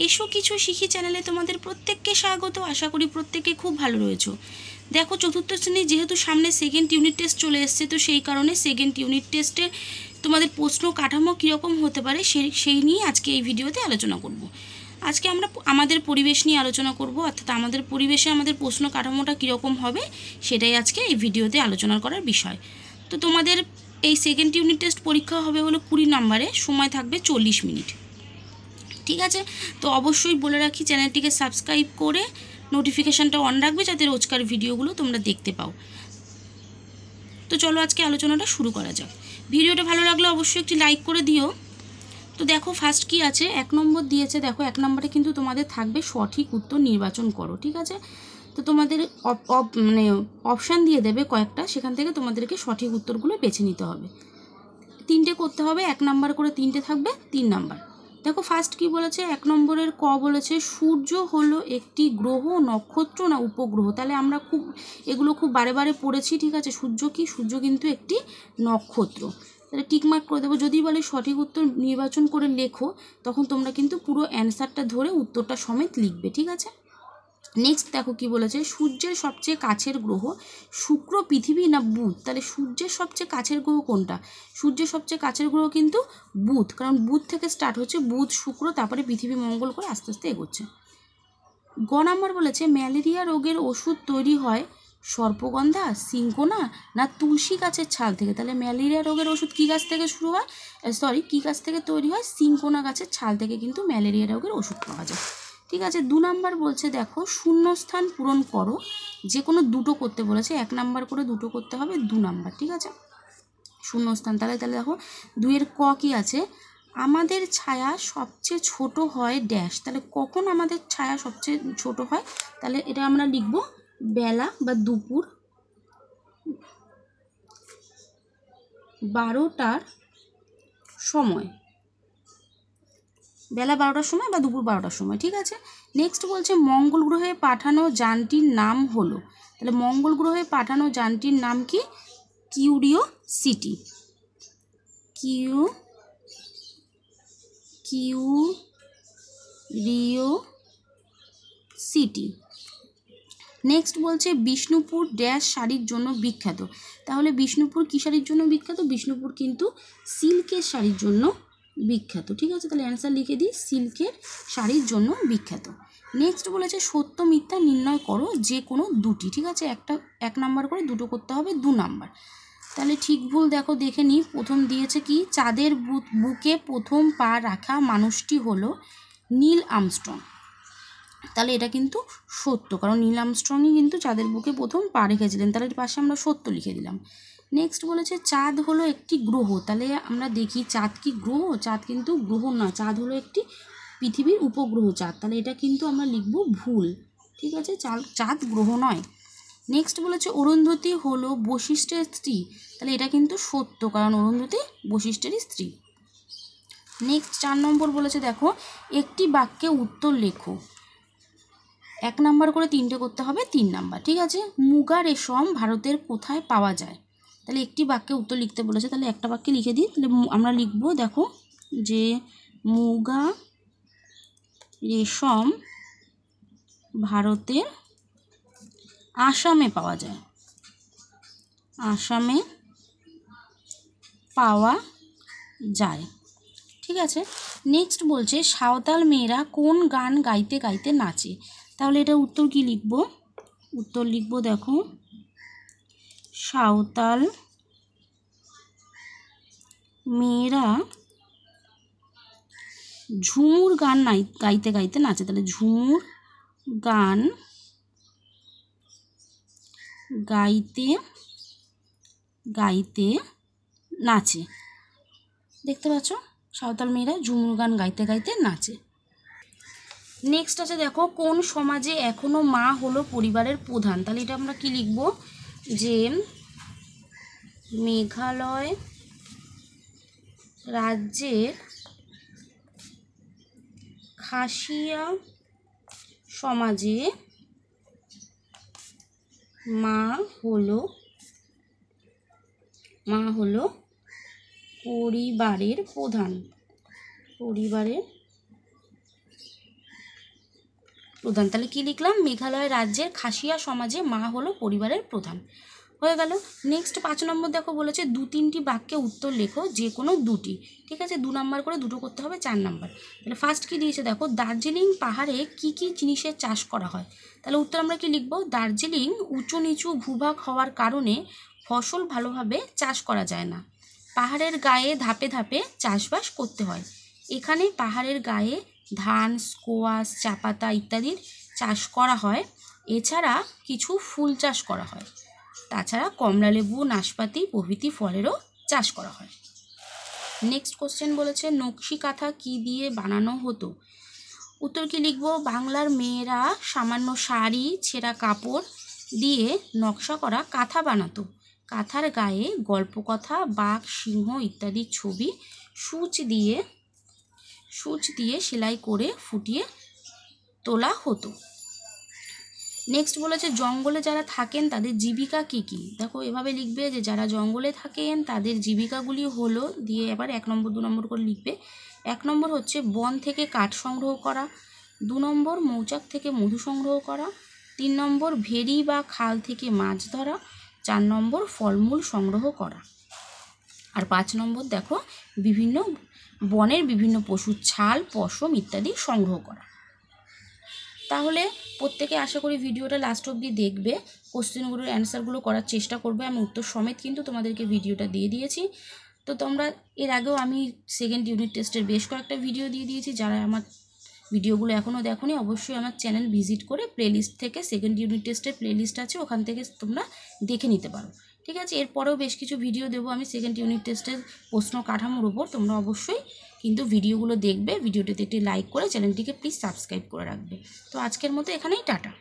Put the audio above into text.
এসো কিছু শিখি চ্যানেলে তোমাদের প্রত্যেককে স্বাগত। আশা করি প্রত্যেকে খুব ভালো রয়েছো। দেখো, চতুর্থ শ্রেণী যেহেতু সামনে সেকেন্ড ইউনিট টেস্ট চলে এসছে, তো সেই কারণে সেকেন্ড ইউনিট টেস্টে তোমাদের প্রশ্ন কাঠামো কীরকম হতে পারে সেই নিয়ে আজকে এই ভিডিওতে আলোচনা করব। আজকে আমরা আমাদের পরিবেশ নিয়ে আলোচনা করব, অর্থাৎ আমাদের পরিবেশে আমাদের প্রশ্ন কাঠামোটা কীরকম হবে সেটাই আজকে এই ভিডিওতে আলোচনা করার বিষয়। তো তোমাদের এই সেকেন্ড ইউনিট টেস্ট পরীক্ষা হবে হলো 20 নম্বরে, সময় থাকবে 40 মিনিট। ঠিক আছে, তো অবশ্যই বলে রাখি চ্যানেলটিকে সাবস্ক্রাইব করে নোটিফিকেশানটা অন রাখবে যাতে রোজকার ভিডিওগুলো তোমরা দেখতে পাও। তো চলো আজকে আলোচনাটা শুরু করা যাক। ভিডিওটা ভালো লাগলে অবশ্যই একটি লাইক করে দিও। তো দেখো ফার্স্ট কি আছে, 1 নম্বর দিয়েছে। দেখো 1 নম্বরে কিন্তু তোমাদের থাকবে সঠিক উত্তর নির্বাচন করো। ঠিক আছে, তো তোমাদের মানে অপশান দিয়ে দেবে কয়েকটা, সেখান থেকে তোমাদেরকে সঠিক উত্তরগুলো বেছে নিতে হবে। 3টে করতে হবে, 1 নাম্বার করে 3টে থাকবে, 3 নাম্বার। দেখো ফার্স্ট কি বলেছে, 1 নম্বরের ক বলেছে সূর্য হলো একটি গ্রহ, নক্ষত্র না উপগ্রহ। তাহলে আমরা এগুলো খুব বারে বারে পড়েছি। ঠিক আছে, সূর্য কি? সূর্য কিন্তু একটি নক্ষত্র। তাহলে টিকমার্ক করে দেবো। যদি বলে সঠিক উত্তর নির্বাচন করে লেখো, তখন তোমরা কিন্তু পুরো অ্যান্সারটা ধরে উত্তরটা সমেত লিখবে। ঠিক আছে, নেক্সট দেখো কি বলেছে, সূর্যের সবচেয়ে কাছের গ্রহ শুক্র, পৃথিবী না বুধ। তাহলে সূর্যের সবচেয়ে কাছের গ্রহ কোনটা? সূর্যের সবচেয়ে কাছের গ্রহ কিন্তু বুধ, কারণ বুধ থেকে স্টার্ট হচ্ছে, বুধ শুক্র তারপরে পৃথিবী মঙ্গল করে আস্তে আস্তে এগোচ্ছে। গ নম্বর বলেছে ম্যালেরিয়া রোগের ওষুধ তৈরি হয় সর্পগন্ধা, সিঙ্কোনা না তুলসী গাছের ছাল থেকে। তাহলে ম্যালেরিয়া রোগের ওষুধ কী গাছ থেকে শুরু হয়, কী গাছ থেকে তৈরি হয়? সিঙ্কোনা গাছের ছাল থেকে কিন্তু ম্যালেরিয়া রোগের ওষুধ পাওয়া যায়। ঠিক আছে, 2 নম্বর বলছে দেখো শূন্যস্থান পূরণ করো, যে কোনো দুটো করতে বলেছে, 1 নাম্বার করে দুটো করতে হবে, 2 নাম্বার। ঠিক আছে, শূন্যস্থান। তাহলে দেখো 2-এর ক কী আছে, আমাদের ছায়া সবচেয়ে ছোট হয় ড্যাশ। তাহলে কখন আমাদের ছায়া সবচেয়ে ছোট হয়? তাহলে এটা আমরা লিখব বেলা বা দুপুর 12টার সময়, বেলা 12টার সময় বা দুপুর 12টার সময়। ঠিক আছে, নেক্সট বলছে মঙ্গল গ্রহে পাঠানো যানটির নাম হলো। তাহলে মঙ্গল গ্রহে পাঠানো যানটির নাম কি? কিউরিওসিটি। কিউরিওসিটি। নেক্সট বলছে বিষ্ণুপুর ড্যাশ শাড়ির জন্য বিখ্যাত। তাহলে বিষ্ণুপুর কী শাড়ির জন্য বিখ্যাত? বিষ্ণুপুর কিন্তু সিল্কের শাড়ির জন্য বিখ্যাত। ঠিক আছে, তাহলে অ্যান্সার লিখে দিই, সিল্কের শাড়ির জন্য বিখ্যাত। নেক্সট বলেছে সত্য মিথ্যা নির্ণয় করো যে কোনো দুটি। ঠিক আছে, 1 নাম্বার করে দুটো করতে হবে, 2 নাম্বার। তাহলে ঠিক ভুল দেখো দেখে নিই। প্রথম দিয়েছে কি, চাঁদের বুকে প্রথম পা রাখা মানুষটি হলো নীল আর্মস্ট্রং। তাহলে এটা কিন্তু সত্য, কারণ নীল আর্মস্ট্রংই কিন্তু চাঁদের বুকে প্রথম পা রেখেছিলেন। তাহলে এর পাশে আমরা সত্য লিখে দিলাম। নেক্সট বলেছে চাঁদ হলো একটি গ্রহ। তাহলে আমরা দেখি চাঁদ কি গ্রহ? চাঁদ কিন্তু গ্রহ না, চাঁদ হলো একটি পৃথিবীর উপগ্রহ চাঁদ। তাহলে এটা কিন্তু আমরা লিখব ভুল। ঠিক আছে, চাঁদ গ্রহ নয়। নেক্সট বলেছে অরুন্ধতী হলো বশিষ্ঠের স্ত্রী। তাহলে এটা কিন্তু সত্য, কারণ অরুন্ধতী বশিষ্ঠেরই স্ত্রী। নেক্সট 4 নম্বর বলেছে দেখো একটি বাক্যে উত্তর লেখো। 1 নাম্বার করে 3টে করতে হবে, 3 নাম্বার। ঠিক আছে, মুগা রেশম ভারতের কোথায় পাওয়া যায়? তাহলে একটি বাক্যে উত্তর লিখতে বলেছে, তাহলে একটা বাক্যে লিখে দিই। তাহলে আমরা লিখব দেখো যে মুগা রেশম ভারতের আসামে পাওয়া যায়, আসামে পাওয়া যায়। ঠিক আছে, নেক্সট বলছে সাঁওতাল মেয়েরা কোন গান গাইতে গাইতে নাচে? তাহলে এটা উত্তর কি লিখব? উত্তর লিখব দেখো সাঁওতাল মেয়েরা ঝুমুর গান গাইতে গাইতে নাচে। তাহলে ঝুমুর গান গাইতে গাইতে নাচে। দেখতে পাচ্ছ, সাঁওতাল মেয়েরা ঝুমুর গান গাইতে গাইতে নাচে। নেক্সট আছে দেখো কোন সমাজে এখনো মা হলো পরিবারের প্রধান? তাহলে এটা আমরা কি লিখব যে মেঘালয় রাজ্যের খাসিয়া সমাজে মা হলো পরিবারের প্রধান, পরিবারের প্রধান। তাহলে কি লিখলাম? মেঘালয় রাজ্যের খাসিয়া সমাজে মা হলো পরিবারের প্রধান। হয়ে গেল। নেক্সট 5 নম্বর দেখো বলেছে 2-3টি বাক্যে উত্তর লেখো, যে কোনো দুটি। ঠিক আছে, 2 নাম্বার করে দুটো করতে হবে, 4 নাম্বার। তাহলে ফার্স্ট কি দিয়েছে দেখো, দার্জিলিং পাহাড়ে কি কি জিনিসের চাষ করা হয়। তাহলে উত্তর আমরা কি লিখব? দার্জিলিং উঁচু নিচু ভূভাগ হওয়ার কারণে ফসল ভালোভাবে চাষ করা যায় না। পাহাড়ের গায়ে ধাপে ধাপে চাষবাস করতে হয়। এখানে পাহাড়ের গায়ে ধান, স্কোয়াশ, চা পাতা ইত্যাদির চাষ করা হয়। এছাড়া কিছু ফুল চাষ করা হয়। তাছাড়া কমলালেবু, নাশপাতি প্রভৃতি ফলেরও চাষ করা হয়। নেক্সট কোশ্চেন বলেছে নকশি কাঁথা কি দিয়ে বানানো হতো। উত্তর কি লিখব? বাংলার মেয়েরা সামান্য শাড়ি, ছেঁড়া কাপড় দিয়ে নকশা করা কাঁথা বানাতো। কাঁথার গায়ে গল্পকথা, বাঘ, সিংহ ইত্যাদি ছবি সূচ দিয়ে সেলাই করে ফুটিয়ে তোলা হতো। নেক্সট বলেছে জঙ্গলে যারা থাকেন তাদের জীবিকা কি কি। দেখো এভাবে লিখবে যে যারা জঙ্গলে থাকেন তাদের জীবিকাগুলি হলো, দিয়ে এবার 1 নম্বর 2 নম্বর করে লিখবে। 1 নম্বর হচ্ছে বন থেকে কাঠ সংগ্রহ করা, 2 নম্বর মৌচাক থেকে মধু সংগ্রহ করা, 3 নম্বর ভেরি বা খাল থেকে মাছ ধরা, 4 নম্বর ফলমূল সংগ্রহ করা, আর 5 নম্বর দেখো বনের বিভিন্ন পশুর ছাল, পশম ইত্যাদি সংগ্রহ করা। তাহলে প্রত্যেকে আশা করি ভিডিওটা লাস্ট অবধি দেখবে, কোশ্চেনগুলোর অ্যান্সারগুলো করার চেষ্টা করবে। আমি উত্তর সমেত কিন্তু তোমাদেরকে ভিডিওটা দিয়ে দিয়েছি। তো তোমরা এর আগেও আমি সেকেন্ড ইউনিট টেস্টের বেশ কয়েকটা ভিডিও দিয়ে দিয়েছি। যারা আমার ভিডিওগুলো এখনও দেখোনি অবশ্যই আমার চ্যানেল ভিজিট করে প্লেলিস্ট থেকে সেকেন্ড ইউনিট টেস্টের প্লেলিস্ট আছে, ওখান থেকে তোমরা দেখে নিতে পারো। ঠিক আছে, এরপরেও বেশ কিছু ভিডিও দেবো আমি সেকেন্ড ইউনিট টেস্টের প্রশ্ন কাঠামোর উপর। তোমরা অবশ্যই কিন্তু ভিডিওগুলো দেখবে, ভিডিওটিতে একটি লাইক করে চ্যানেলটিকে প্লিজ সাবস্ক্রাইব করে রাখবে। তো আজকের মতো এখানেই টাটা।